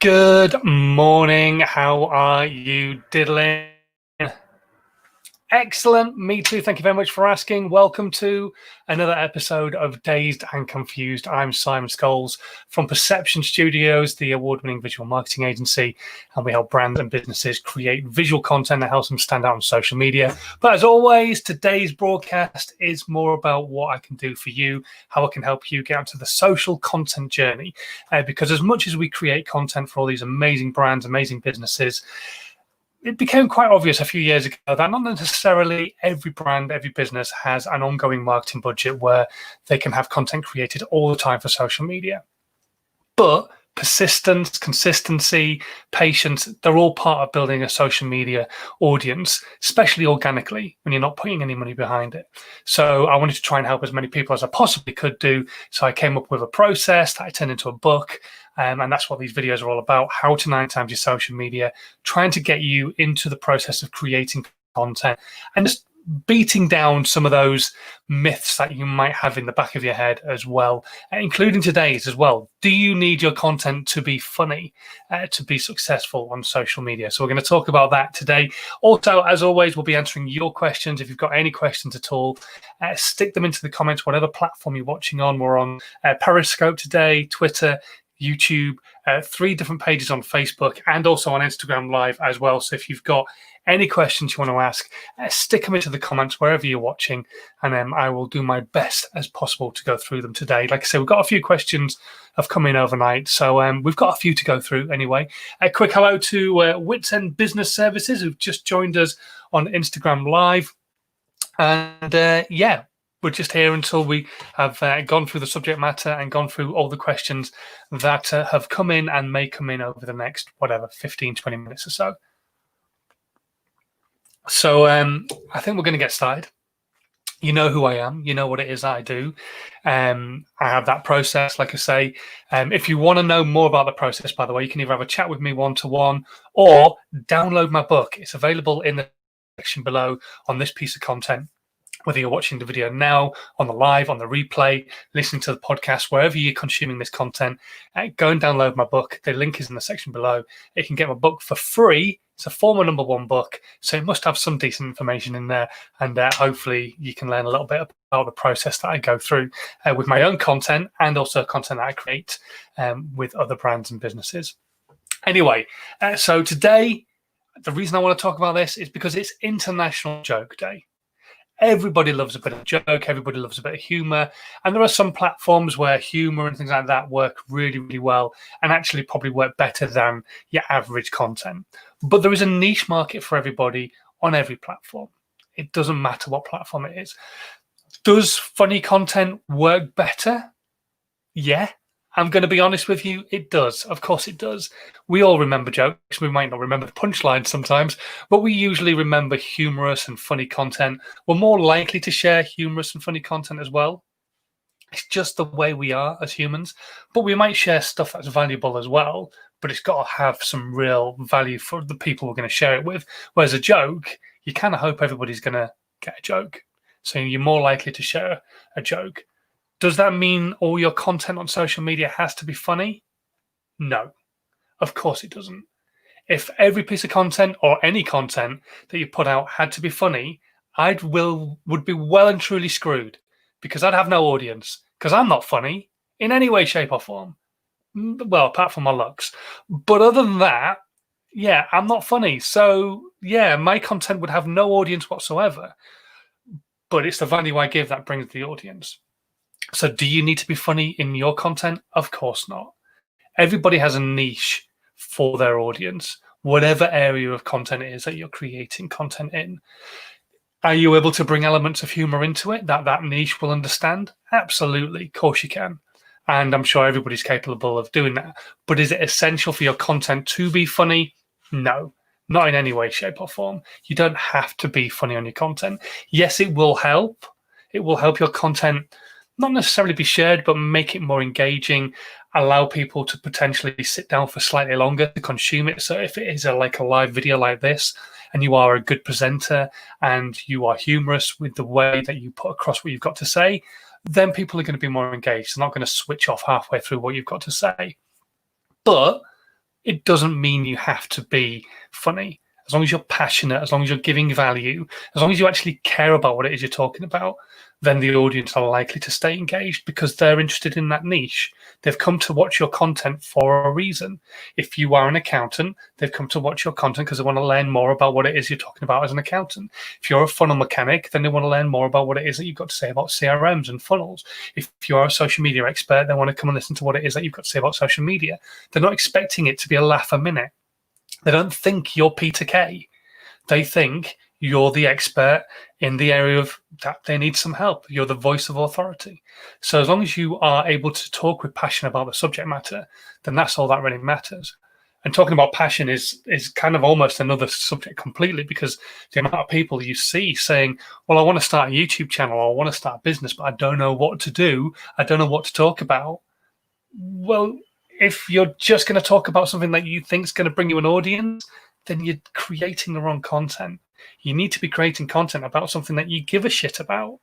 Good morning. How are you diddling? Excellent. Me too. Thank you very much for asking. Welcome to another episode of Dazed and Confused. I'm Simon Scholes from Perception Studios, the award-winning visual marketing agency, and we help brands and businesses create visual content that helps them stand out on social media. But as always, today's broadcast is more about what I can do for you, how I can help you get onto the social content journey. Because as much as we create content for all these amazing brands, amazing businesses, it became quite obvious a few years ago that not necessarily every brand, every business has an ongoing marketing budget where they can have content created all the time for social media. But persistence, consistency, patience, they're all part of building a social media audience, especially organically when you're not putting any money behind it. So I wanted to try and help as many people as I possibly could do. So I came up with a process that I turned into a book. And that's what these videos are all about, how to 9 times your social media, trying to get you into the process of creating content and just beating down some of those myths that you might have in the back of your head as well, including today's as well. Do you need your content to be funny to be successful on social media? So we're going to talk about that today. Also, as always, we'll be answering your questions. If you've got any questions at all, stick them into the comments, whatever platform you're watching on. We're on Periscope today, Twitter, YouTube, 3 different pages on Facebook, and also on Instagram Live as well. So if you've got any questions you want to ask, stick them into the comments wherever you're watching, and I will do my best as possible to go through them today. Like I said, we've got a few questions have come in overnight, so we've got a few to go through anyway. A quick hello to Wits End Business Services, who've just joined us on Instagram Live. And yeah, we're just here until we have gone through the subject matter and gone through all the questions that have come in and may come in over the next, 15, 20 minutes or so. So I think we're going to get started. You know who I am. You know what it is I do. I have that process, like I say. If you want to know more about the process, by the way, you can either have a chat with me one-to-one or download my book. It's available in the section below on this piece of content. Whether you're watching the video now, on the live, on the replay, listening to the podcast, wherever you're consuming this content, go and download my book. The link is in the section below. You can get my book for free. It's a former #1 book, so it must have some decent information in there. And hopefully you can learn a little bit about the process that I go through with my own content and also content that I create with other brands and businesses. Anyway, so today, the reason I want to talk about this is because it's International Joke Day. Everybody loves a bit of joke. Everybody loves a bit of humor. And there are some platforms where humor and things like that work really, really well and actually probably work better than your average content. But there is a niche market for everybody on every platform. It doesn't matter what platform it is. Does funny content work better? Yeah. I'm going to be honest with you, it does. Of course it does. We all remember jokes. We might not remember the punchlines sometimes, but we usually remember humorous and funny content. We're more likely to share humorous and funny content as well. It's just the way we are as humans. But we might share stuff that's valuable as well, but it's got to have some real value for the people we're going to share it with. Whereas a joke, you kind of hope everybody's going to get a joke. So you're more likely to share a joke. Does that mean all your content on social media has to be funny? No, of course it doesn't. If every piece of content or any content that you put out had to be funny, would be well and truly screwed because I'd have no audience because I'm not funny in any way, shape or form. Well, apart from my looks. But other than that, yeah, I'm not funny. So yeah, my content would have no audience whatsoever. But it's the value I give that brings the audience. So do you need to be funny in your content? Of course not. Everybody has a niche for their audience, whatever area of content it is that you're creating content in. Are you able to bring elements of humor into it that niche will understand? Absolutely. Of course you can. And I'm sure everybody's capable of doing that. But is it essential for your content to be funny? No, not in any way, shape or form. You don't have to be funny on your content. Yes, it will help. It will help your content not necessarily be shared, but make it more engaging, allow people to potentially sit down for slightly longer to consume it. So if it is like a live video like this, and you are a good presenter and you are humorous with the way that you put across what you've got to say, then people are going to be more engaged. They're not going to switch off halfway through what you've got to say. But It doesn't mean you have to be funny. As long as you're passionate, as long as you're giving value, as long as you actually care about what it is you're talking about, then the audience are likely to stay engaged because they're interested in that niche. They've come to watch your content for a reason. If you are an accountant, they've come to watch your content because they want to learn more about what it is you're talking about as an accountant. If you're a funnel mechanic, then they want to learn more about what it is that you've got to say about CRMs and funnels. If you are a social media expert, they want to come and listen to what it is that you've got to say about social media. They're not expecting it to be a laugh a minute. They don't think you're Peter Kay. They think you're the expert in the area of that they need some help. You're the voice of authority. So as long as you are able to talk with passion about the subject matter, then that's all that really matters. And talking about passion is kind of almost another subject completely, because the amount of people you see saying, well, I want to start a YouTube channel, or I want to start a business, but I don't know what to do. I don't know what to talk about. Well, if you're just going to talk about something that you think is going to bring you an audience, then you're creating the wrong content. You need to be creating content about something that you give a shit about.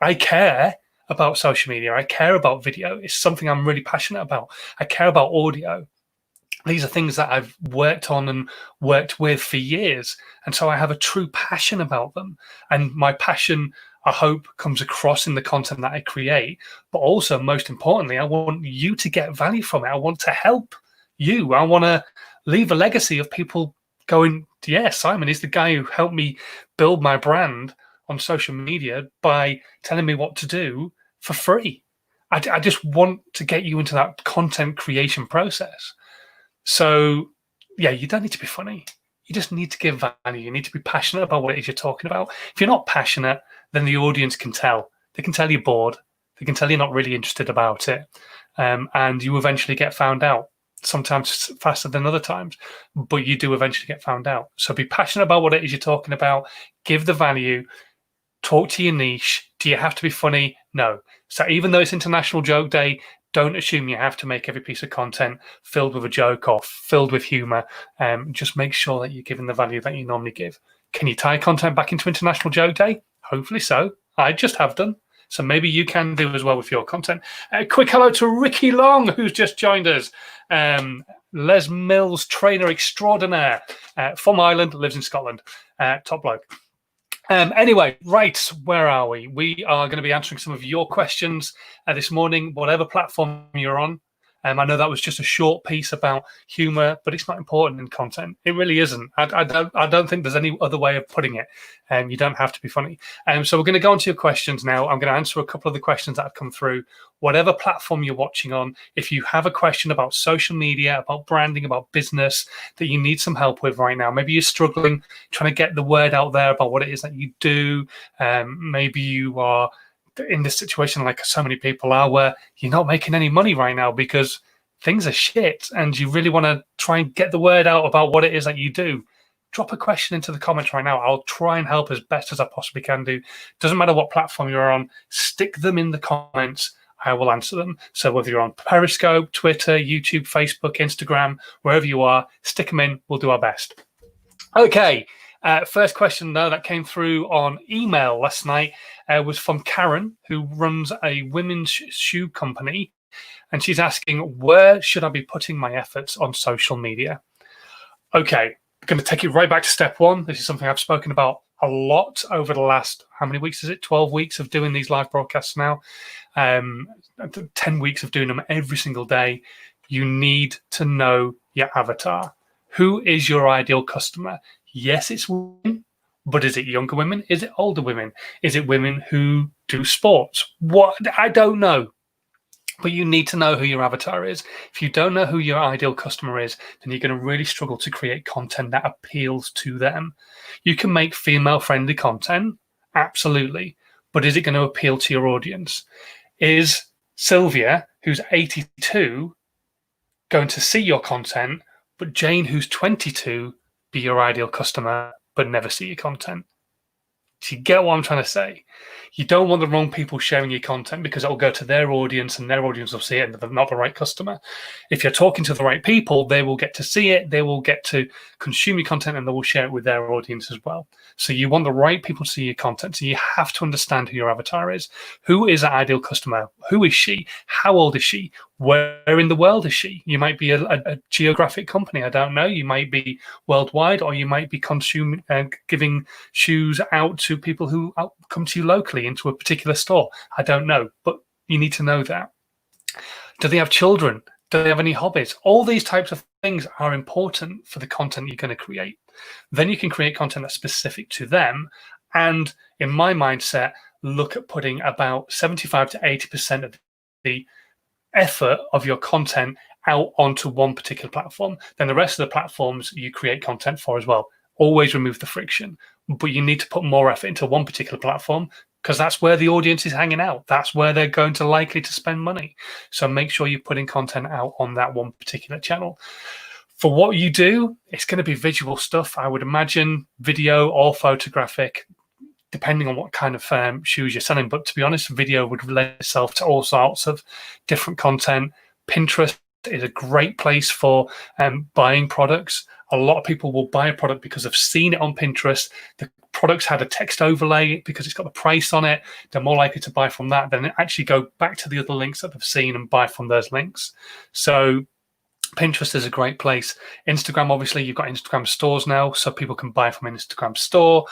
I care about social media. I care about video. It's something I'm really passionate about. I care about audio. These are things that I've worked on and worked with for years. And so I have a true passion about them. And my passion, I hope, comes across in the content that I create. But also, most importantly, I want you to get value from it. I want to help you. I want to leave a legacy of people going, yeah, Simon is the guy who helped me build my brand on social media by telling me what to do for free. I just want to get you into that content creation process. So, yeah, you don't need to be funny. You just need to give value. You need to be passionate about what it is you're talking about. If you're not passionate, then the audience can tell. They can tell you're bored. They can tell you're not really interested about it. And you eventually get found out, sometimes faster than other times, but you do eventually get found out. So be passionate about what it is you're talking about. Give the value. Talk to your niche. Do you have to be funny? No. So even though it's International Joke Day, don't assume you have to make every piece of content filled with a joke or filled with humor. Just make sure that you're giving the value that you normally give. Can you tie content back into International Joke Day? Hopefully so. I just have done. So maybe you can do as well with your content. A quick hello to Ricky Long, who's just joined us. Les Mills, trainer extraordinaire from Ireland, lives in Scotland. Top bloke. Anyway, right, where are we? We are going to be answering some of your questions this morning, whatever platform you're on. I know that was just a short piece about humor, but it's not important in content. It really isn't. I don't think there's any other way of putting it. You don't have to be funny. So we're going to go on to your questions now. I'm going to answer a couple of the questions that have come through. Whatever platform you're watching on, if you have a question about social media, about branding, about business that you need some help with right now, maybe you're struggling trying to get the word out there about what it is that you do. Maybe you are in this situation like so many people are, where you're not making any money right now because things are shit and you really want to try and get the word out about what it is that you do. Drop a question into the comments right now. I'll try and help as best as I possibly can do. Doesn't matter what platform you're on, stick them in the comments. I will answer them. So whether you're on Periscope, Twitter, YouTube, Facebook, Instagram, wherever you are, stick them in. We'll do our best. Okay. First question, though, that came through on email last night was from Karen, who runs a women's shoe company. And she's asking, where should I be putting my efforts on social media? Okay, I'm going to take it right back to step one. This is something I've spoken about a lot over the last, how many weeks is it? 12 weeks of doing these live broadcasts now. 10 weeks of doing them every single day. You need to know your avatar. Who is your ideal customer? Yes, it's women, but is it younger women? Is it older women? Is it women who do sports? What? I don't know. But you need to know who your avatar is. If you don't know who your ideal customer is, then you're going to really struggle to create content that appeals to them. You can make female-friendly content, absolutely, but is it going to appeal to your audience? Is Sylvia, who's 82, going to see your content, but Jane, who's 22, be your ideal customer, but never see your content? Do you get what I'm trying to say? You don't want the wrong people sharing your content because it'll go to their audience and their audience will see it and they're not the right customer. If you're talking to the right people, they will get to see it, they will get to consume your content, and they will share it with their audience as well. So you want the right people to see your content. So you have to understand who your avatar is. Who is that ideal customer? Who is she? How old is she? Where in the world is she? You might be a geographic company. I don't know. You might be worldwide, or you might be consuming, giving shoes out to people who come to you locally into a particular store. I don't know, but you need to know that. Do they have children? Do they have any hobbies? All these types of things are important for the content you're going to create. Then you can create content that's specific to them. And in my mindset, look at putting about 75 to 80% of the effort of your content out onto one particular platform. Then the rest of the platforms you create content for as well. Always remove the friction, but you need to put more effort into one particular platform because that's where the audience is hanging out. That's where they're going to likely to spend money. So make sure you're putting content out on that one particular channel. For what you do, it's going to be visual stuff. I would imagine video or photographic, depending on what kind of shoes you're selling. But to be honest, video would lend itself to all sorts of different content. Pinterest is a great place for buying products. A lot of people will buy a product because they've seen it on Pinterest. The product's had a text overlay because it's got the price on it. They're more likely to buy from that than actually go back to the other links that they've seen and buy from those links. So Pinterest is a great place. Instagram, obviously, you've got Instagram stores now, so people can buy from an Instagram store,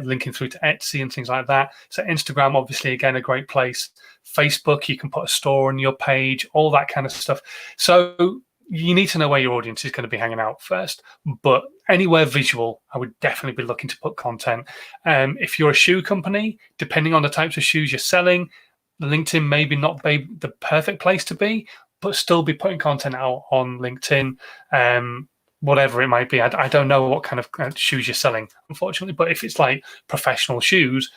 linking through to Etsy and things like that. So Instagram, obviously, again, a great place. Facebook, you can put a store on your page, all that kind of stuff. So you need to know where your audience is going to be hanging out first. But anywhere visual, I would definitely be looking to put content. If you're a shoe company, depending on the types of shoes you're selling, LinkedIn maybe not be the perfect place to be, but still be putting content out on LinkedIn, whatever it might be. I don't know what kind of shoes you're selling, unfortunately, but if it's like professional shoes,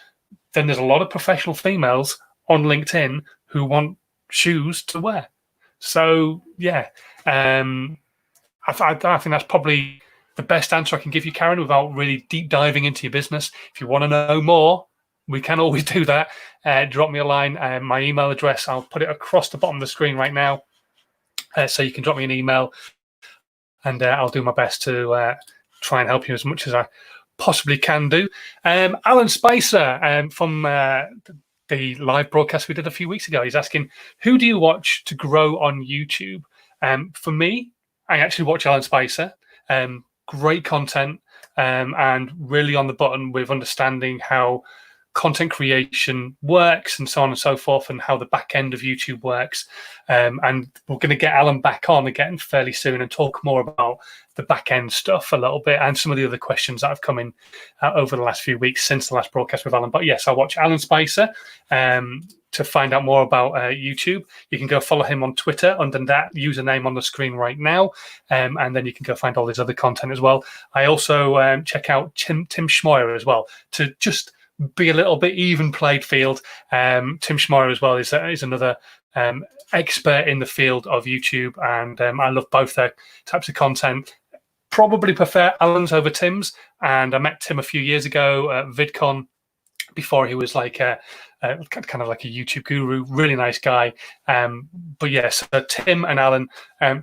then there's a lot of professional females on LinkedIn who want shoes to wear. So, yeah, I think that's probably the best answer I can give you, Karen, without really deep diving into your business. If you want to know more, we can always do that. Drop me a line. My email address, I'll put it across the bottom of the screen right now. So you can drop me an email, and I'll do my best to try and help you as much as I possibly can do. Alan Spicer from the live broadcast we did a few weeks ago, he's asking, who do you watch to grow on YouTube? For me, I actually watch Alan Spicer. Great content and really on the button with understanding how content creation works and so on and so forth, and how the back end of YouTube works. And we're going to get Alan back on again fairly soon and talk more about the back end stuff a little bit and some of the other questions that have come in over the last few weeks since the last broadcast with Alan. But yes, I watch Alan Spicer to find out more about YouTube. You can go follow him on Twitter under that username on the screen right now. And then you can go find all his other content as well. I also check out Tim Schmoyer as well to just be a little bit even played field. Tim Schmoyer as well is another expert in the field of YouTube, and I love both their types of content. Probably prefer Alan's over Tim's, and I met Tim a few years ago at VidCon before he was like kind of like a YouTube guru. Really nice guy. But yes, Tim and Alan,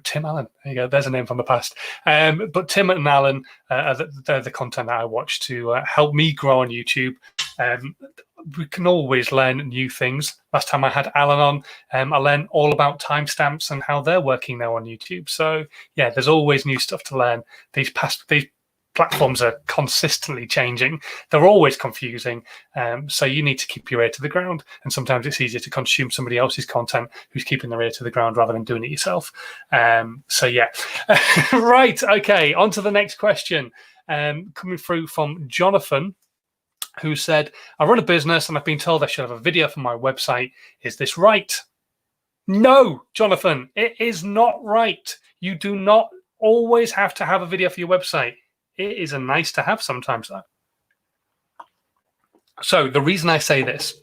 Tim Allen, there you go, there's a name from the past. But Tim and Alan they're the content that I watch to help me grow on YouTube. We can always learn new things. Last time I had Alan on, I learned all about timestamps and how they're working now on YouTube. So yeah, there's always new stuff to learn. These platforms are consistently changing. They're always confusing. So you need to keep your ear to the ground. And sometimes it's easier to consume somebody else's content who's keeping their ear to the ground rather than doing it yourself. So yeah. Right. Okay. On to the next question. Coming through from Jonathan, who said, I run a business and I've been told I should have a video for my website. Is this right? No, Jonathan, it is not right. You do not always have to have a video for your website. It is a nice to have sometimes, though. So the reason I say this,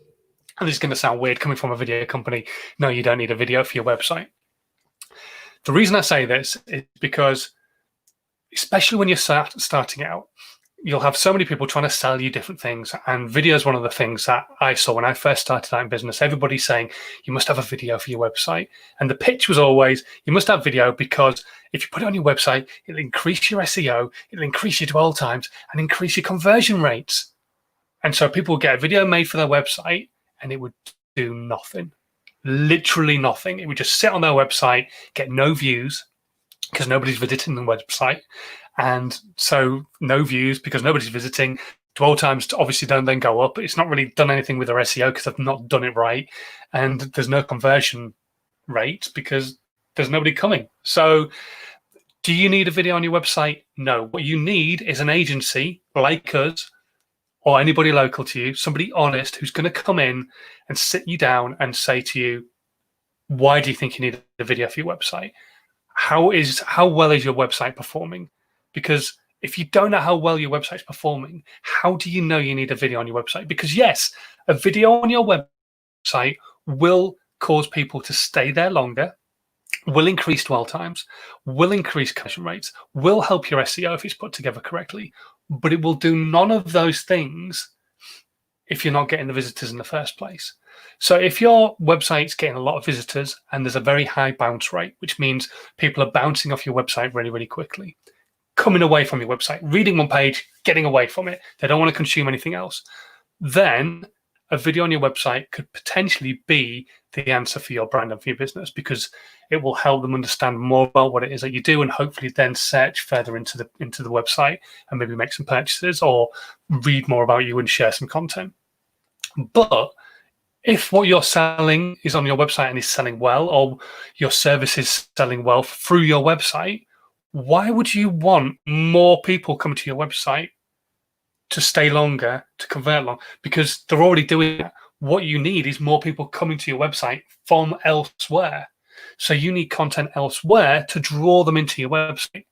and this is going to sound weird coming from a video company, no, you don't need a video for your website. The reason I say this is because, especially when you're starting out, you'll have so many people trying to sell you different things. And video is one of the things that I saw when I first started out in business. Everybody's saying, you must have a video for your website. And the pitch was always, you must have video because if you put it on your website, it'll increase your SEO, it'll increase your dwell times, and increase your conversion rates. And so people would get a video made for their website and it would do nothing. literally nothing. It would just sit on their website, get no views because nobody's visiting the website. And so no views because nobody's visiting. Dwell times obviously don't then go up. It's not really done anything with their SEO because they've not done it right. And there's no conversion rate because there's nobody coming. So do you need a video on your website? No. What you need is an agency like us or anybody local to you, somebody honest who's going to come in and sit you down and say to you, why do you think you need a video for your website? How well is your website performing? Because if you don't know how well your website's performing, how do you know you need a video on your website? Because yes, a video on your website will cause people to stay there longer, will increase dwell times, will increase conversion rates, will help your SEO if it's put together correctly, but it will do none of those things if you're not getting the visitors in the first place. So if your website's getting a lot of visitors and there's a very high bounce rate, which means people are bouncing off your website really, really quickly, coming away from your website, reading one page, getting away from it, they don't want to consume anything else, then a video on your website could potentially be the answer for your brand and for your business, because it will help them understand more about what it is that you do and hopefully then search further into the website and maybe make some purchases or read more about you and share some content. But if what you're selling is on your website and is selling well, or your service is selling well through your website, why would you want more people coming to your website to stay longer, to convert long? Because they're already doing that. What you need is more people coming to your website from elsewhere. So you need content elsewhere to draw them into your website.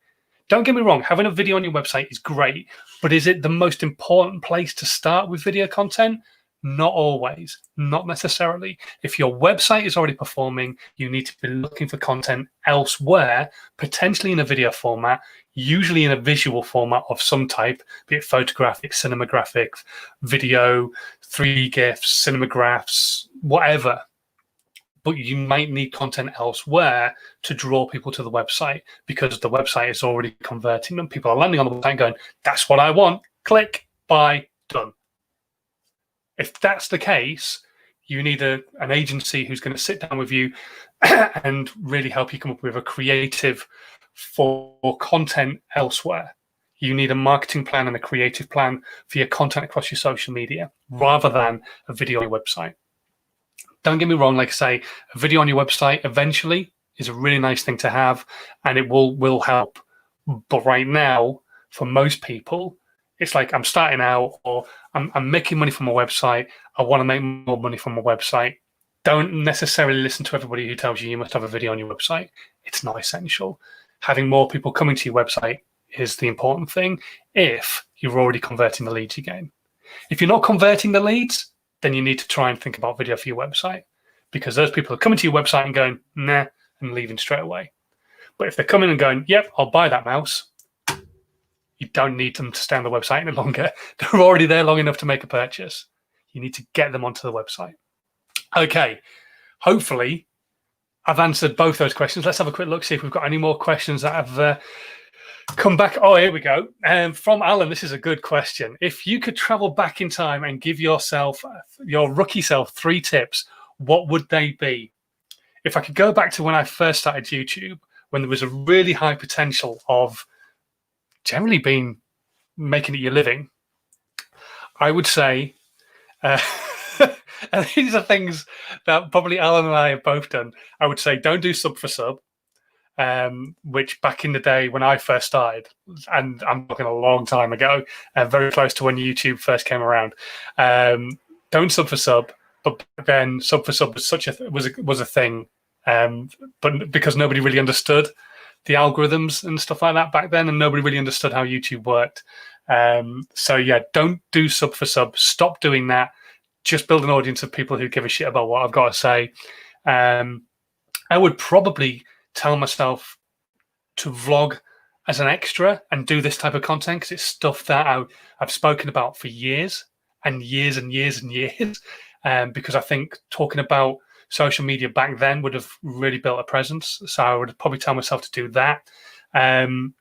Don't get me wrong, having a video on your website is great, but is it the most important place to start with video content? Not always, not necessarily. If your website is already performing, you need to be looking for content elsewhere, potentially in a video format, usually in a visual format of some type, be it photographic, cinematographic, video, 3D GIFs, cinemagraphs, whatever. But you might need content elsewhere to draw people to the website because the website is already converting them. People are landing on the website and going, that's what I want, click, buy, done. If that's the case, you need an agency who's going to sit down with you and really help you come up with a creative for content elsewhere. You need a marketing plan and a creative plan for your content across your social media rather than a video on your website. Don't get me wrong, like I say, a video on your website eventually is a really nice thing to have and it will help. But right now, for most people, it's like I'm starting out or I'm making money from a website. I want to make more money from a website. Don't necessarily listen to everybody who tells you must have a video on your website. It's not essential. Having more people coming to your website is the important thing if you're already converting the leads you're getting. If you're not converting the leads, then you need to try and think about video for your website, because those people are coming to your website and going, nah, and leaving straight away. But if they're coming and going, yep, I'll buy that mouse, you don't need them to stay on the website any longer. They're already there long enough to make a purchase. You need to get them onto the website. Okay, hopefully I've answered both those questions. Let's have a quick look, see if we've got any more questions that have come back. Oh, here we go. From Alan, this is a good question. If you could travel back in time and give yourself, your rookie self, 3 tips, what would they be? If I could go back to when I first started YouTube, when there was a really high potential of generally being making it your living, I would say, and these are things that probably Alan and I have both done. I would say don't do sub for sub, which back in the day when I first started, and I'm talking a long time ago, very close to when YouTube first came around, don't sub for sub. But then sub for sub was a thing, but because nobody really understood the algorithms and stuff like that back then, and nobody really understood how YouTube worked. So yeah, don't do sub for sub. Stop doing that. Just build an audience of people who give a shit about what I've got to say. I would probably tell myself to vlog as an extra and do this type of content because it's stuff that I've spoken about for years and years and years and years. Because I think talking about social media back then would have really built a presence. So I would probably tell myself to do that. And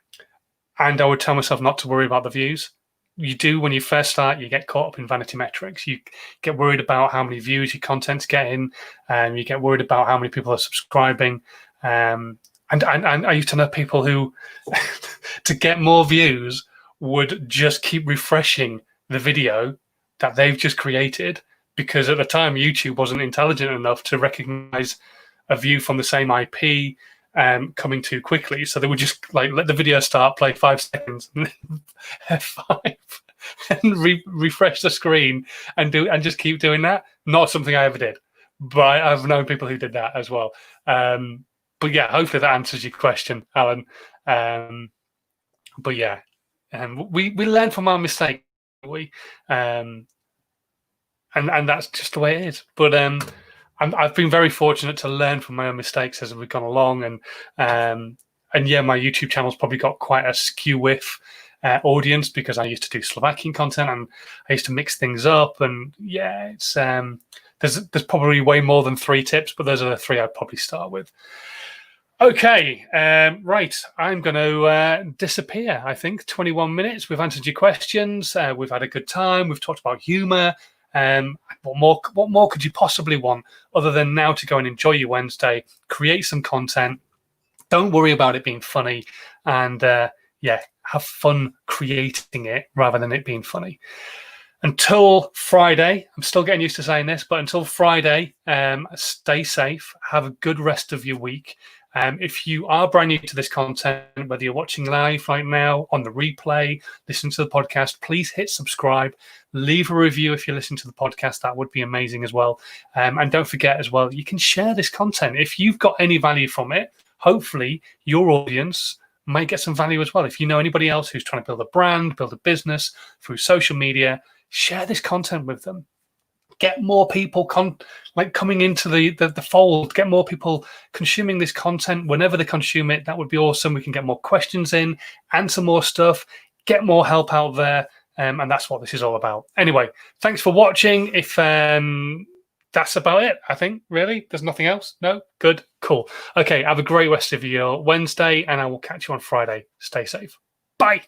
I would tell myself not to worry about the views. you do when you first start. You get caught up in vanity metrics. You get worried about how many views your content's getting, and you get worried about how many people are subscribing. And I used to know people who, to get more views, would just keep refreshing the video that they've just created, because at the time YouTube wasn't intelligent enough to recognize a view from the same IP coming too quickly. So they would just like let the video start, play 5 seconds, and F5, and refresh the screen and just keep doing that. Not something I ever did, but I've known people who did that as well. But yeah, hopefully that answers your question, Alan. But yeah, we learn from our mistakes, we, and that's just the way it is. But I've been very fortunate to learn from my own mistakes as we've gone along, and yeah, my YouTube channel's probably got quite a skew with audience, because I used to do Slovakian content and I used to mix things up, and yeah, it's there's probably way more than 3 tips, but those are the 3 I'd probably start with. Okay, right. I'm going to disappear. I think 21 minutes. We've answered your questions. We've had a good time. We've talked about humour. What more could you possibly want other than now to go and enjoy your Wednesday, create some content. Don't worry about it being funny, and yeah, have fun creating it rather than it being funny. Until Friday, I'm still getting used to saying this, but until Friday, stay safe. Have a good rest of your week. If you are brand new to this content, whether you're watching live right now, on the replay, listen to the podcast, please hit subscribe. Leave a review if you listen to the podcast. That would be amazing as well. And don't forget as well, you can share this content. If you've got any value from it, hopefully your audience may get some value as well. If you know anybody else who's trying to build a brand, build a business through social media, share this content with them. Get more people coming into the fold. Get more people consuming this content whenever they consume it. That would be awesome. We can get more questions in, answer more stuff, get more help out there. And that's what this is all about. Anyway, thanks for watching. If that's about it, I think, really. There's nothing else? No? Good. Cool. Okay, have a great rest of your Wednesday, and I will catch you on Friday. Stay safe. Bye.